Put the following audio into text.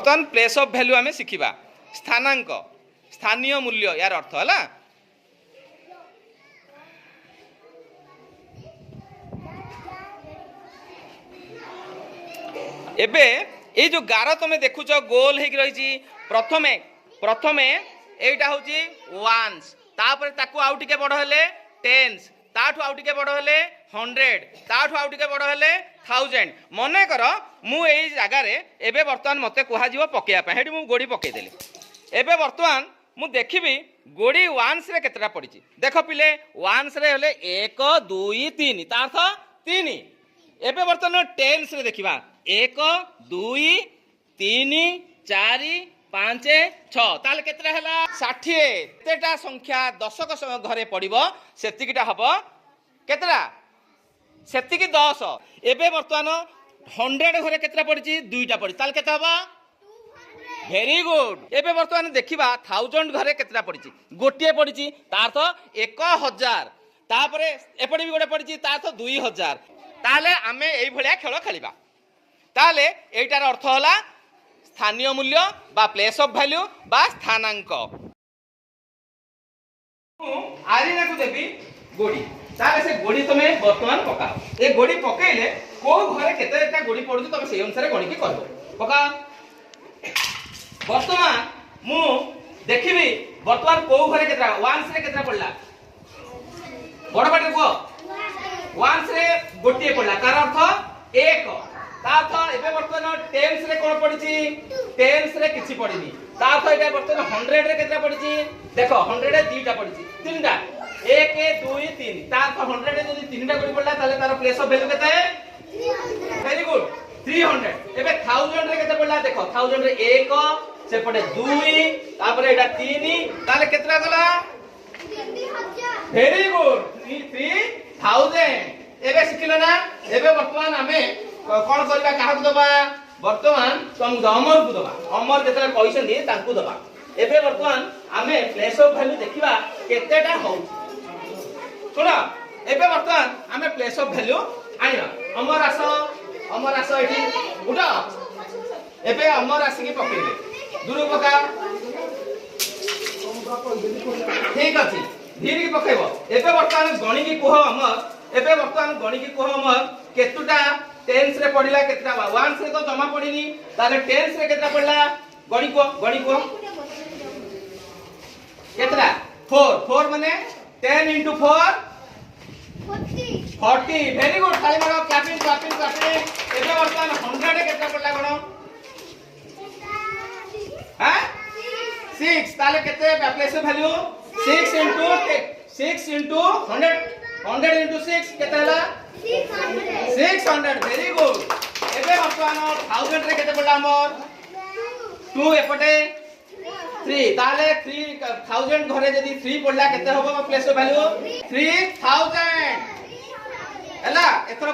बर्तमान place of value आम शिखा स्थानांक स्थानीय मूल्य यार अर्थ है। एबे ये जो गार तुम देखुच गोल हो रही प्रथमे प्रथमे एटा हूँ वान्स तापर ताकू आउ टिके बड़ हेले टेन्स ताठू आउ टिके बड़ हेले हंड्रेड ताठू आउ टिके बड़ हेले थाउजेंड मने कर मु एई जगार एबे वर्तमान मते कुहा पकेया हेटी मु गोड़ी पकेदेली एबे वर्तमान मु देखिबी गोड़ी वान्स रे केतटा पड़ी देख पिले वान्स रे हेले 1 2 3 ता अर्थ 3 एबे वर्तमान टेन्स रे देखिबा 1 2 3 4 5 6 ताले केतरा हैला 60 एतेटा संख्या दशक घरे पड़िबो सेतिकिटा हबो केतरा सेतिकी 10 एबे वर्तमान 100 घरे केतरा पड़िची दुईटा पड़ी ताले केते हबो वेरी गुड एबे वर्तमान देखिबा 1000 घरे केतरा पड़िची गोटिए पड़िची ता अर्थ 1000 तापरे एपडी भी गोटे पड़िची ता अर्थ 2000 ताले आमे एई भलिया खेल खेलिबा ताले एटार अर्थ होला स्थानीय मूल्य बा प्लेस ऑफ वैल्यू बा स्थानांक आरिना को देबी गोड़ी ताले से गोड़ी तमे वर्तमान पका ए गोड़ी पकेइले को घरे केतेटा गोड़ी पडुछ तमे सेई अनुसार गणिकी करबो पका वर्तमान मु देखिबी वर्तमान को घरे केतरा वान्स रे केतरा पडला बड़ बाटे को वान्स रे गोटिए पडला तार अर्थ 1 तार्थ एबे वर्तमान टेन्स रे कोन पडिची टेन्स रे किछि पडिनी तार्थ एटा वर्तमान 100 रे केतरा पडिची देखो 100 रे दुईटा पडिची तीनटा 1 2 3 तार्थ 100 रे जदी तीनटा गोडी पडला ताले तार प्लेस ऑफ वैल्यू केते 300 वेरी गुड 300 एबे 1000 रे केते पडला देखो 1000 रे 1 से पडे 2 तापर एटा 3 ताले केतरा गला 3000 वेरी गुड 3000 एबे सिखिलो ना एबे वर्तमान हमें कौन करबा काहकु दबा वर्तमान तुम अमर को दबा अमर जेतरा पैसा दिए तांकु दबा एबे वर्तमान आमे प्लेस ऑफ वैल्यू देखिबा केतेटा हो सुनो एबे वर्तमान आमे प्लेस ऑफ वैल्यू आनिबा अमर आस एठी उठा एबे अमर आसी की पकेइले दूर पका ठीक अछि धीरे की पकेइबो एबे वर्तमान गणी की कोह अमर एबे वर्तमान गणी की कोह अमर केतुटा टेन्स रे पड़िला केतरा वान्स रे तो जमा पड़िनी ताले टेन्स रे केतरा पड़ला गणी को केतरा 4 माने 10 into 4 40 वेरी गुड खाली मारो क्लैपिंग एबे वर्तमान 100 रे केतरा पड़ला गणो हां 6 ताले केते place of value 6 into 100 into 6 केते हला 600 वेरी गुड एबे वर्तमान 1000 रे केते पडला हमर 2 एपटे 3 ताले 3000 घरे जदी 3 पडला केते होबो प्लेस ऑफ वैल्यू 3000 हला एथरो